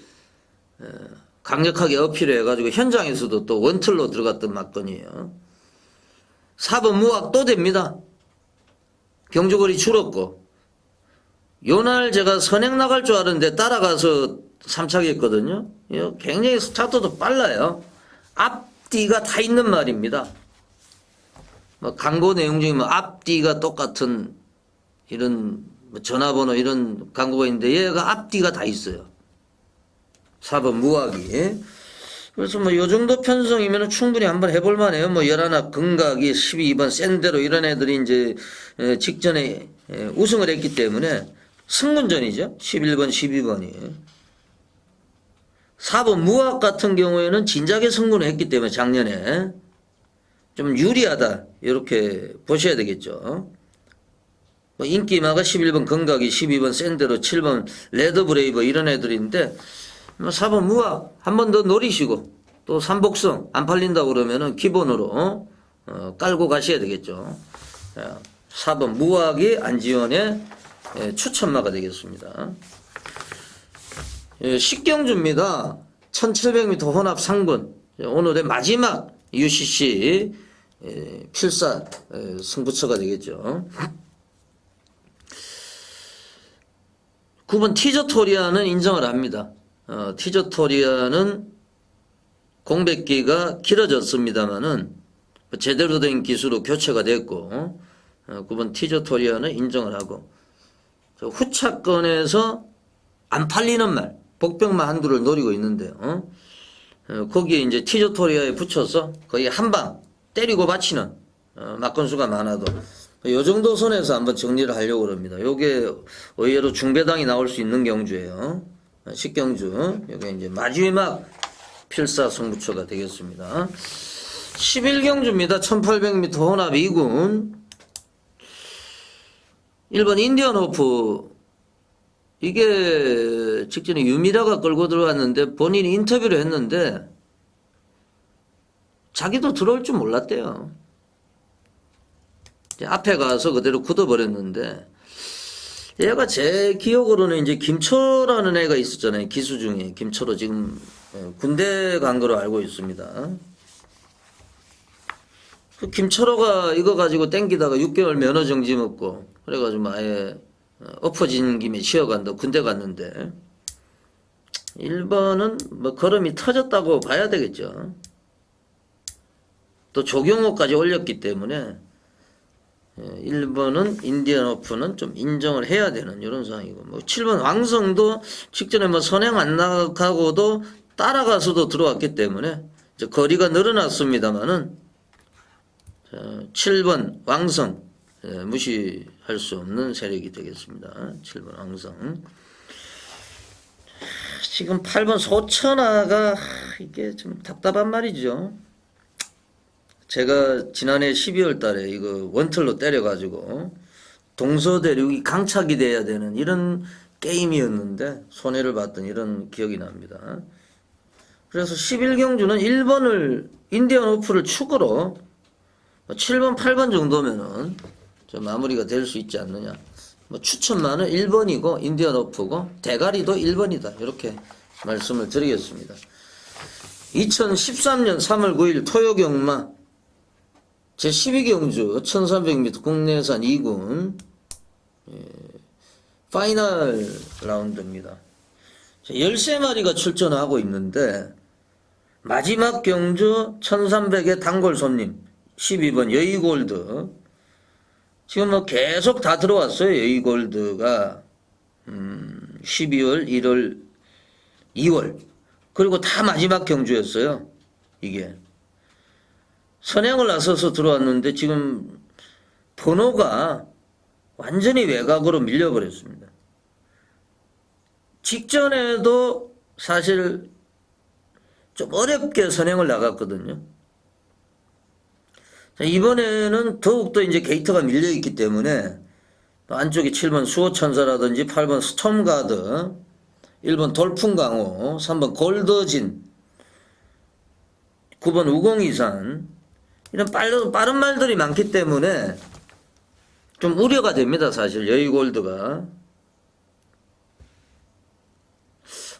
강력하게 어필을 해가지고 현장에서도 또 원틀로 들어갔던 막건이에요. 4번 무악 또 됩니다. 경주거리 줄었고 요날 제가 선행 나갈 줄 알았는데 따라가서 삼착했거든요. 굉장히 스타트도 빨라요. 앞뒤가 다 있는 말입니다. 뭐 광고 내용 중에 뭐 앞뒤가 똑같은 이런 뭐 전화번호 이런 광고가 있는데 얘가 앞뒤가 다 있어요. 4번 무학이. 그래서 뭐 요 정도 편성이면 충분히 한번 해볼 만해요. 뭐 11합 금각이 12번 샌데로 이런 애들이 이제 직전에 우승을 했기 때문에 승문전이죠. 11번 12번이. 4번 무학 같은 경우에는 진작에 승문을 했기 때문에 작년에 좀 유리하다 이렇게 보셔야 되겠죠. 뭐 인기마가 11번 건각이, 12번 샌드로, 7번 레드브레이버 이런 애들인데 뭐 4번 무학 한 번 더 노리시고 또 삼복성 안 팔린다고 그러면은 기본으로 깔고 가셔야 되겠죠. 자, 4번 무학이 안지원의 추천마가 되겠습니다. 식경주입니다. 1700m 혼합 상군. 오늘의 마지막 UCC 필사 승부처가 되겠죠. 9번 티저토리아는 인정을 합니다. 티저토리아는 공백기가 길어졌습니다만은 제대로 된 기수로 교체가 됐고 9번 티저토리아는 인정을 하고 후차권에서 안 팔리는 말 복병만 한두를 노리고 있는데요. 거기에 이제 티저토리아에 붙여서 거의 한 방 때리고 바치는 막건수가 많아도 요 정도 선에서 한번 정리를 하려고 합니다. 요게 의외로 중배당이 나올 수 있는 경주예요. 식경주. 요게 이제 마지막 필사 승부처가 되겠습니다. 11경주입니다. 1800m 혼합 2군. 1번 인디언 호프. 이게 직전에 유미라가 끌고 들어왔는데 본인이 인터뷰를 했는데 자기도 들어올 줄 몰랐대요. 앞에 가서 그대로 굳어버렸는데 얘가 제 기억으로는 이제 김초라는 애가 있었잖아요. 기수 중에 김초로 지금 군대 간 거로 알고 있습니다. 그 김초로가 이거 가지고 땡기다가 6개월 면허 정지 먹고 그래가지고 아예 엎어진 김에 쉬어간다 군대 갔는데 1번은 뭐 걸음이 터졌다고 봐야 되겠죠. 또 조경호까지 올렸기 때문에 1번은 인디언 오픈은 좀 인정을 해야 되는 이런 상황이고 뭐 7번 왕성도 직전에 뭐 선행 안 나가고도 따라가서도 들어왔기 때문에 이제 거리가 늘어났습니다만은 7번 왕성 무시할 수 없는 세력이 되겠습니다. 7번 왕성. 지금 8번 소천하가 이게 좀 답답한 말이죠. 제가 지난해 12월 달에 이거 원틀로 때려가지고 동서대륙이 강착이 돼야 되는 이런 게임이었는데 손해를 봤던 이런 기억이 납니다. 그래서 11경주는 1번을 인디언 오프를 축으로 7번, 8번 정도면은 좀 마무리가 될 수 있지 않느냐. 뭐 추천만은 1번이고 인디언 오프고 대가리도 1번이다. 이렇게 말씀을 드리겠습니다. 2013년 3월 9일 토요경마 제12경주 1300m 국내산 2군 파이널 라운드입니다. 13마리가 출전하고 있는데 마지막 경주 1300의 단골 손님 12번 여의골드 지금 뭐 계속 다 들어왔어요. 여의골드가 12월 1월 2월 그리고 다 마지막 경주였어요. 이게 선행을 나서서 들어왔는데 지금 번호가 완전히 외곽으로 밀려버렸습니다. 직전에도 사실 좀 어렵게 선행을 나갔거든요. 자, 이번에는 더욱더 이제 게이트가 밀려있기 때문에 안쪽에 7번 수호천사라든지 8번 스톰가드 1번 돌풍강호 3번 골더진 9번 우공이산 이런 빠른 말들이 많기 때문에 좀 우려가 됩니다. 사실 여의골드가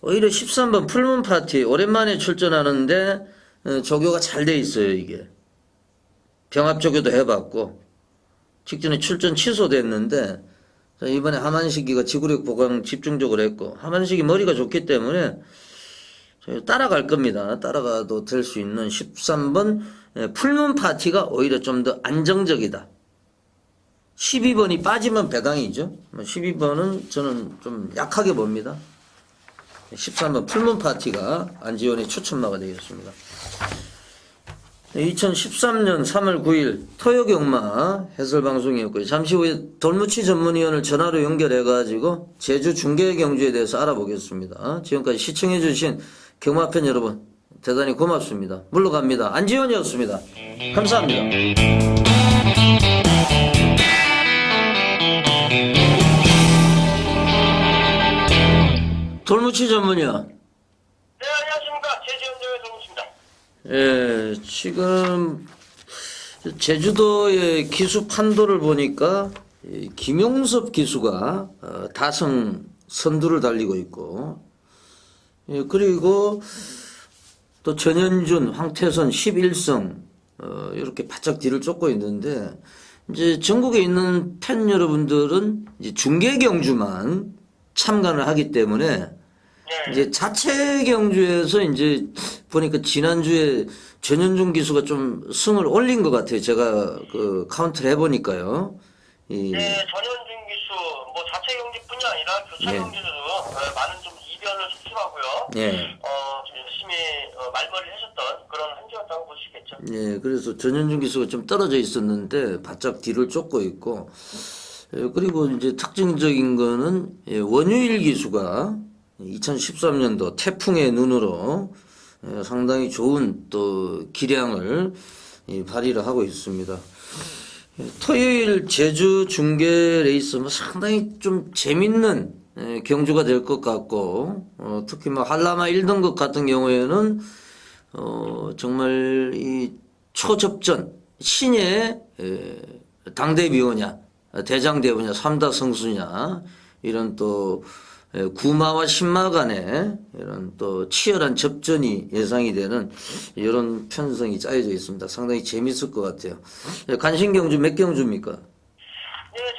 오히려 13번 풀문파티 오랜만에 출전하는데 조교가 잘 돼 있어요. 이게 병합조교도 해봤고 직전에 출전 취소됐는데 이번에 하만식이가 지구력 보강 집중적으로 했고 하만식이 머리가 좋기 때문에 따라갈 겁니다. 따라가도 될 수 있는 13번 풀문 파티가 오히려 좀 더 안정적이다. 12번이 빠지면 배당이죠. 12번은 저는 좀 약하게 봅니다. 13번 풀문 파티가 안지원의 추천마가 되겠습니다. 2013년 3월 9일 토요경마 해설방송이었고요. 잠시 후에 돌무치 전문위원을 전화로 연결해가지고 제주 중계경주에 대해서 알아보겠습니다. 지금까지 시청해주신 경마팬 여러분 대단히 고맙습니다. 물러갑니다. 안지원이었습니다. 감사합니다. 돌무치 전문이요. 네, 안녕하십니까. 제주현대의 동무입니다. 예, 지금 제주도의 기수 판도를 보니까 이 김용섭 기수가 다승 선두를 달리고 있고, 예, 그리고 또 전현준, 황태선 11승 이렇게 바짝 뒤를 쫓고 있는데, 이제 전국에 있는 팬 여러분들은 이제 중계 경주만 참관을 하기 때문에 네. 이제 자체 경주에서 이제 보니까 지난주에 전현준 기수가 좀 승을 올린 것 같아요. 제가 그 카운트를 해보니까요. 네, 전현준 기수, 뭐 자체 경기뿐이 아니라 교차 네. 경기에서도 많은 좀 이변을 수출하고요. 예. 좀 열심히 말머리를 하셨던 그런 한 주였다고 볼 수 있겠죠. 예, 그래서 전현준 기수가 좀 떨어져 있었는데 바짝 뒤를 쫓고 있고, 예, 그리고 이제 특징적인 거는 예, 원유일 기수가 2013년도 태풍의 눈으로 예, 상당히 좋은 또 기량을 발휘를 하고 있습니다. 예, 토요일 제주 중계 레이스 뭐 상당히 좀 재밌는 예, 경주가 될 것 같고, 특히 뭐 한라마 1등급 같은 경우에는 정말 이 초접전 신의 당대비호냐 대장대호냐 삼다성수냐 이런 또 구마와 신마 간의 이런 또 치열한 접전이 예상이 되는 이런 편성이 짜여져 있습니다. 상당히 재밌을 것 같아요. 간신 경주 몇 경주입니까? 네,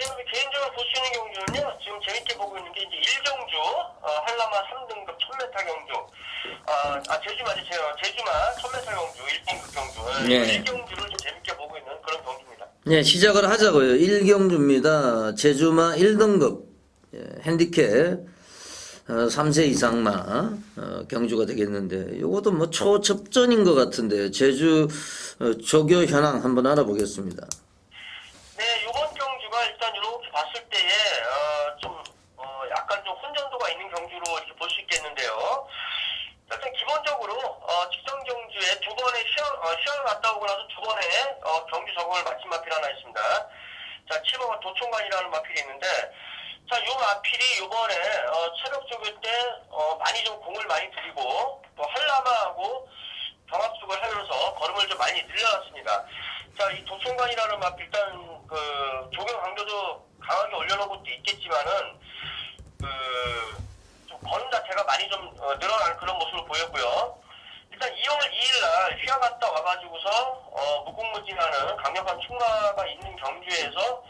지금 개인적으로 볼 수 있는 경주는요, 지금 재밌게 보고 있는 게 이제 1경주, 한라마 3등급 1000m 경주, 제주만 1000m 경주, 1등급 경주, 네. 1경주를 좀 재밌게 보고 있는 그런 경주입니다. 네, 시작을 하자고요. 1경주입니다. 제주마 1등급 핸디캡 3세 이상마 경주가 되겠는데 이것도 뭐 초접전인 것 같은데 제주 조교 현황 한번 알아보겠습니다. 네, 이번 경주가 일단 이렇게 봤을 때에 약간 좀 혼전도가 있는 경주로 이렇게 볼 수 있겠는데요. 일단 기본적으로 직전 경주에 두 번의 시험을 갔다 오고 나서 두 번의 경주 적응을 마친 마필 하나 있습니다. 자, 7번가 도총관이라는 마필이 있는데, 자, 요 마필이 요번에 체력 적을 때 많이 좀 공을 많이 들이고 또 한라마하고 경합숙을 하면서 걸음을 좀 많이 늘려놨습니다. 자, 이 도총관이라는 마필 일단 그 조경 강도도 강하게 올려놓은 것도 있겠지만은 좀 걸음 자체가 많이 좀 늘어나는 그런 모습을 보였고요. 일단 2월 2일날 휴가 갔다 와가지고서 무궁무진하는 강력한 충마가 있는 경주에서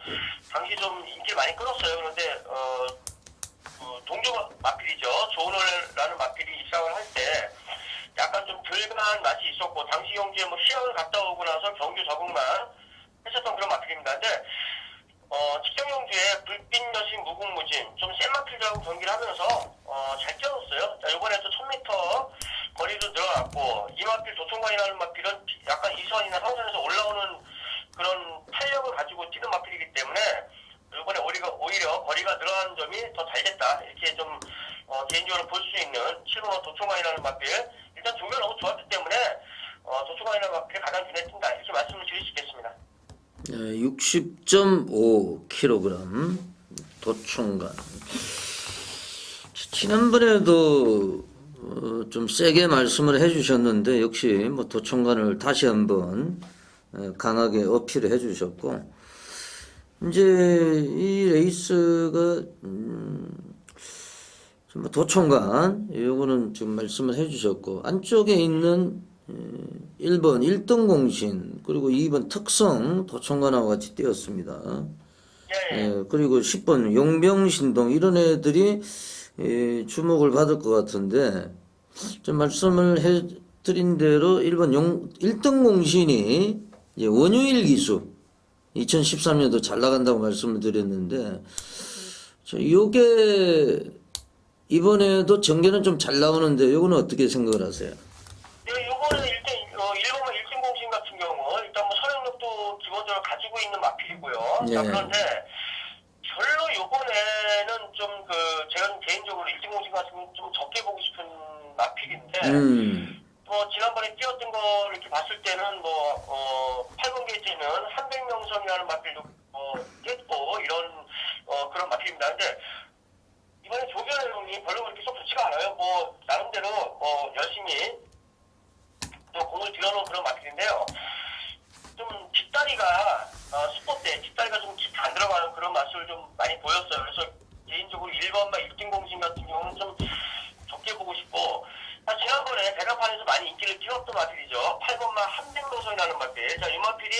당시 좀 인기를 많이 끌었어요. 그런데 동조 마필이죠. 조은월라는 마필이 입상을 할 때 약간 좀 덜한 맛이 있었고 당시 경주에 뭐 시합을 갔다 오고 나서 경주 적응만 했었던 그런 마필입니다. 근데 직전 경주에 불빛 여신 무궁무진 좀 센 마필들하고 경기를 하면서 잘 뛰어줬어요. 자, 이번에 또 1000m 거리도 늘어났고 이 마필 도총관이라는 마필은 약간 2선이나 3선에서 올라오는 그런 탄력을 가지고 뛰는 마필이기 때문에 이번에 오히려 거리가 늘어난 점이 더 잘 됐다. 이렇게 좀 개인적으로 볼 수 있는 7번 도총관이라는 마필 일단 조교가 너무 좋았기 때문에 도총관이라는 마필이 가장 눈에 띈다. 이렇게 말씀을 드릴 수 있겠습니다. 60.5kg 도총관. 지난번에도 좀 세게 말씀을 해주셨는데 역시 뭐 도총관을 다시 한번 강하게 어필을 해주셨고 이제 이 레이스가 뭐 도총관 요거는 지금 말씀을 해주셨고 안쪽에 있는 1번 1등 공신 그리고 2번 특성 도총관하고 같이 뛰었습니다. 예, 그리고 10번 용병신동 이런 애들이 주목을 받을 것 같은데 좀 말씀을 해드린 대로 1번 1등 공신이 이제 원유일 기수 2013년도 잘 나간다고 말씀을 드렸는데 요게 이번에도 전개는 좀 잘 나오는데 요거는 어떻게 생각을 하세요? 요거는 일단 1번만 1등 공신 같은 경우 일단 뭐 선행력도 기본적으로 가지고 있는 마필이고요. 예. 자, 그런데 별로 요번에는 좀 제가 개인적으로 1등 공신 같은 건 좀 적게 보고 싶은 마필인데 또 뭐 지난번에 뛰었던 거 이렇게 봤을 때는 뭐 8번 게이트는 한백명성이라는 마필도 뛰었고 이런 그런 마필입니다. 근데 이번에 조견의 형이 별로 그렇게 썩 좋지가 않아요. 뭐 나름대로 열심히 또 공을 들여놓은 그런 마필인데요. 좀 뒷다리가 스포츠에 뒷다리가 좀 깊이 안 들어가는 그런 맛을 좀 많이 보였어요. 그래서 개인적으로 1번마 1등 공신 같은 경우는 좀 적게 보고 싶고, 지난번에 대가판에서 많이 인기를 띄웠던 마필이죠. 8번마 한백명성이라는 마필. 자, 이 마필이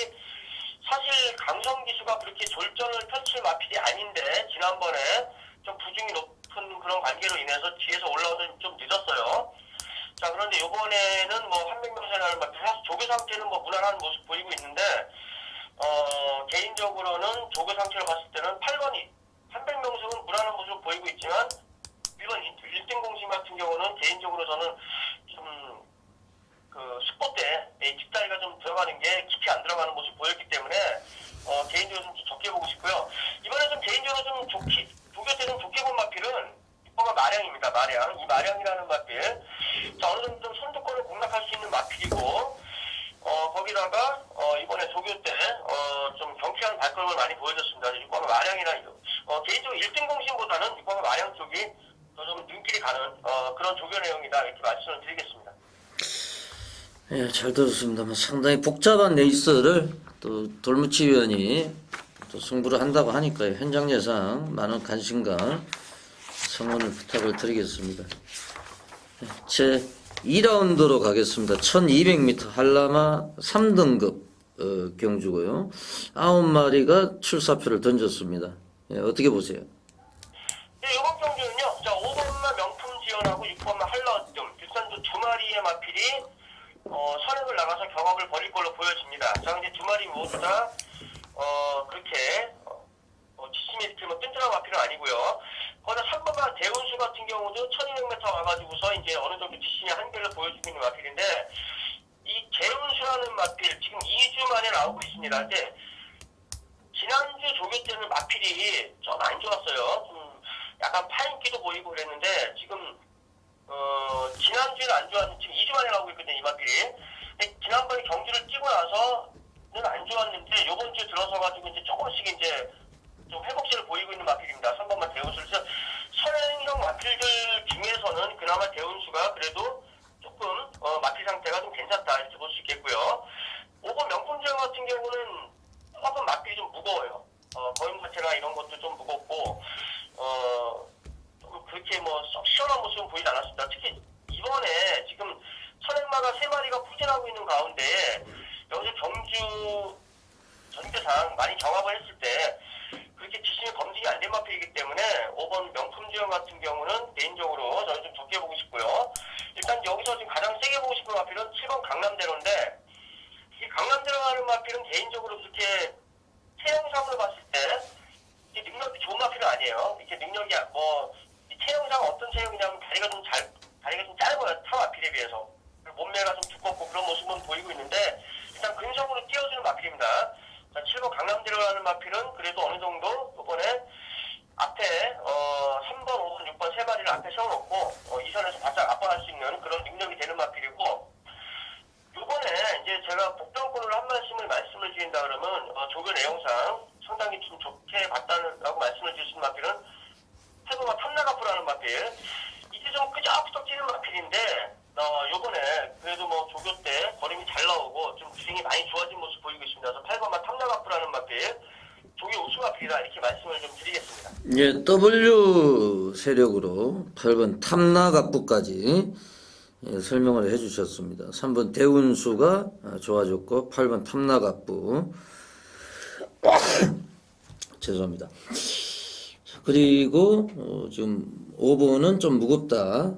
사실 강성 기수가 그렇게 졸전을 펼칠 마필이 아닌데 지난번에 좀 부중이 높은 그런 관계로 인해서 뒤에서 올라오는 좀 늦었어요. 자, 그런데 이번에는 뭐 한백명성이라는 마필, 사실 조교 상태는 뭐 무난한 모습 보이고 있는데 개인적으로는 조교 상태를 봤을 때는 8번이 한백명성은 무난한 모습을 보이고 있지만 1번 1등 공신 같은 경우는 개인적으로 저는 좀 스포츠에 뒷다리가 좀 들어가는 게 깊이 안 들어가는 모습 보였기 때문에 개인적으로 좀 적게 보고 싶고요. 이번에 좀 개인적으로 좀 조교 때는 좋게 본 마필은 이번가 마량입니다. 마량. 이 마량이라는 마필. 자, 어느 정도 좀 선두권을 공략할 수 있는 마필이고 거기다가 이번에 조교 때 좀 경쾌한 발걸음을 많이 보여줬습니다. 이번가 마량이나 개인적으로 1등 공신보다는 이번가 마량 쪽이 더 좀 눈길이 가는 그런 조교 내용이다 이렇게 말씀을 드리겠습니다. 예, 잘 들었습니다만 상당히 복잡한 레이스를 또 돌무치 위원이 또 승부를 한다고 하니까 현장 예상 많은 관심과 성원을 부탁을 드리겠습니다. 제 2라운드로 가겠습니다. 1200m 한라마 3등급 경주고요. 9마리가 출사표를 던졌습니다. 예, 어떻게 보세요? 네, 이번 경주는요. 자, 5번마 명품 지원하고 6번마 한라어점 일단 두 마리의 마필이 선행을 나가서 경합을 벌일 걸로 보여집니다. 자, 근데 두 마리 모두 다 그렇게 지심이 이렇게 뭐 뜬뜬한 마필은 아니고요. 거기다 3번마 대운수 같은 경우도 1200m 와가지고서 이제 어느 정도 지심의 한계를 보여주고 있는 마필인데 이 대운수라는 마필 지금 2주 만에 나오고 있습니다. 근데 지난주 조교 때는 마필이 좀 안 좋았어요. 좀 약간 파인기도 보이고 그랬는데 지금 지난주에는 안 좋았는데 지금 2주 만에 나오고 있거든요. 이 마필이. 근데 지난번에 경주를 뛰고 나서는 안 좋았는데 요번 주 들어서 가지고 이제 조금씩 이제 좀 회복세를 보이고 있는 마필입니다. 3번만 대운수. 그래서 선행형 마필들 중에서는 그나마 대운수가 그래도 조금 마필 상태가 좀 괜찮다 이렇게 볼 수 있겠고요. 5번 명품지원 같은 경우는 조금 마필이 좀 무거워요. 거인마체나 이런 것도 좀 무겁고 좀 그렇게 뭐 썩 시원한 모습은 보이지 않았습니다. 특히 이번에 지금 선행마가 3마리가 부진하고 있는 가운데 여기서 경주 전개상 많이 경합을 했을 때 그렇게 지심이 검증이 안 된 마필이기 때문에 5번 명품지원 같은 경우는 개인적으로 저는 좀 적게 보고 싶고요. 일단 여기서 지금 가장 세게 보고 싶은 마필은 7번 강남대로인데 이 강남대로라는 마필은 개인적으로 그렇게 체형상으로 봤을 때 이 능력이 좋은 마필은 아니에요. 이렇게 능력이 이 체형상 어떤 체형이냐면 다리가 좀 짧아요. 타 마필에 비해서. 몸매가 좀 두껍고 그런 모습은 보이고 있는데 일단 근성으로 띄워주는 마필입니다. 자, 7번 강남대로라는 마필은 그래도 어느 정도 이번에 앞에 3번, 5번, 6번 세 마리를 앞에 세워놓고 2선에서 바짝 압박할 수 있는 그런 능력이 되는 마필이고 이번에 이제 제가 복병권으로 한 말씀을 드린다 그러면 조교 내용상 상당히 좀 좋게 봤다라고 말씀을 드릴 수 있는 마필은 8번마 탐나가프라는 마필. 이제 좀 끄적끄적 뛰는 마필인데 요번에 그래도 뭐 조교 때 걸음이 잘 나오고 좀 주행이 많이 좋아진 모습 보이고 있습니다. 그래서 8번마 탐나가프라는 마필 조교 우수 마필이다 이렇게 말씀을 좀 드리겠습니다. 예, W 세력으로 8번 탐나갑부까지 설명을 해주셨습니다. 3번 대운수가 좋아졌고 8번 탐나갑부 죄송합니다. 그리고 지금 5번은 좀 무겁다.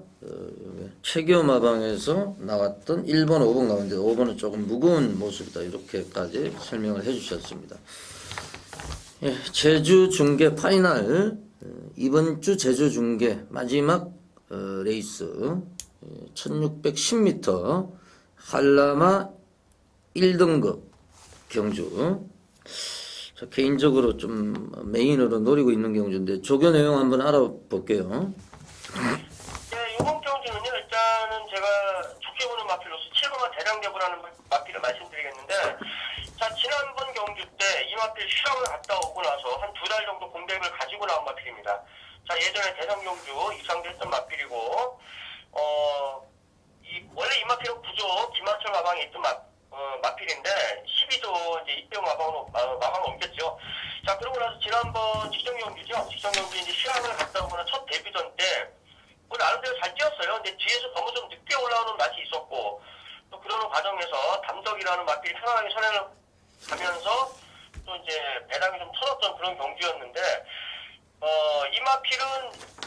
최교마방에서 나왔던 1번, 5번 가운데 5번은 조금 무거운 모습이다. 이렇게까지 설명을 해주셨습니다. 예, 제주 중계 파이널 이번 주 제주 중계 마지막 레이스 1610m 한라마 1등급 경주. 자, 개인적으로 좀 메인으로 노리고 있는 경주인데 조교 내용 한번 알아볼게요. 네, 이번 경주는요 일단은 제가 좋게 보는 마필로서 7번마 대장대구라는 마필을 말씀드리겠는데, 자, 지난번 경주 때 이 마필 실험을 갔다 오고 나서 한 2달 정도 공백을 가지고 나온 마필입니다. 자, 예전에 대성경주 이상도 했던 마필이고, 원래 이 마필은 구조 김한철 마방에 있던 마필인데 12도 이제 입병 마방을 옮겼죠. 자, 그러고 나서 지난번 직전경주죠. 직전경주 이제 실험을 갔다 오거나 첫 데뷔전 때 뭐 나름대로 잘 뛰었어요. 근데 뒤에서 너무 좀 늦게 올라오는 맛이 있었고, 또 그러는 과정에서 담덕이라는 마필이 편안하게 선행을 가면서 또 이제 배당이 좀 터졌던 그런 경주였는데, 이 마필은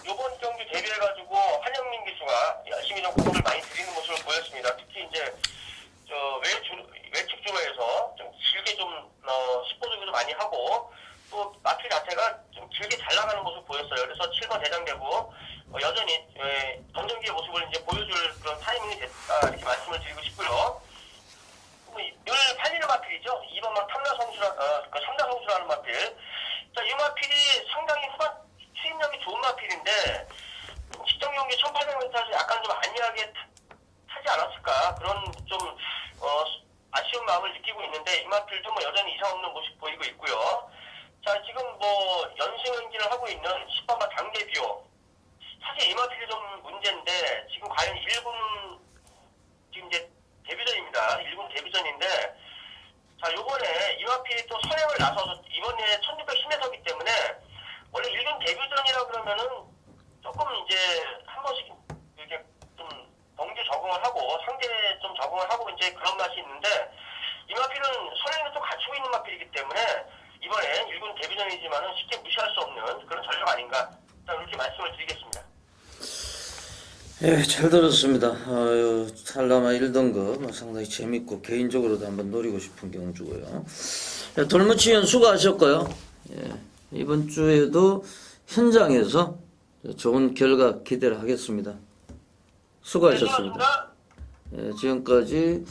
요번 경주 데뷔해가지고 한영민 기수가 열심히 좀 공을 많이 들이는 모습을 보였습니다. 특히 이제 외측 주로에서 좀 길게 좀 10보조기도 많이 하고, 또 마필 자체가 좀 길게 잘 나가는 모습을 보였어요. 그래서 7번 대장되고 여전히 전성기의 모습을 이제 보여줄 그런 타이밍이 됐다, 이렇게 말씀을 드리고 싶고요. 늘 팔리는 마필이죠. 2번만 삼다성수라는 마필. 자, 이 마필이 상당히 후반 추진력이 좋은 마필인데, 직전 경기 1800m에서 약간 좀 안이하게 타지 않았을까, 그런 좀 아쉬운 마음을 느끼고 있는데, 이 마필도 뭐 여전히 이상 없는 모습 보이고 있고요. 자, 지금 뭐 연승 행진을 하고 있는 10번마 당대비오. 사실 이 마필이 좀 문제인데, 지금 과연 1군 지금 이제 데뷔전입니다. 1군 데뷔전인데, 자, 요번에 이 마필이 또 선행을 나서서 이번에 1610m이기 때문에, 원래 1군 데뷔전이라 그러면은 조금 이제 한 번씩 이렇게 좀 경기 적응을 하고 상대에 좀 적응을 하고 이제 그런 맛이 있는데, 이 마필은 선행을 또 갖추고 있는 마필이기 때문에 이번에 1군 데뷔전이지만은 쉽게 무시할 수 없는 그런 전력 아닌가, 이렇게 말씀을 드리겠습니다. 예, 잘 들었습니다. 탈라마 1등급 상당히 재밌고 개인적으로도 한번 노리고 싶은 경주고요. 예, 돌무치위원 수고하셨고요. 예, 이번 주에도 현장에서 좋은 결과 기대를 하겠습니다. 수고하셨습니다. 예, 지금까지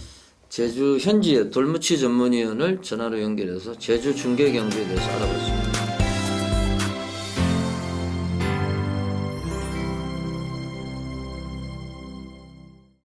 제주 현지의 돌무치 전문위원을 전화로 연결해서 제주 중계 경주에 대해서 알아봤습니다.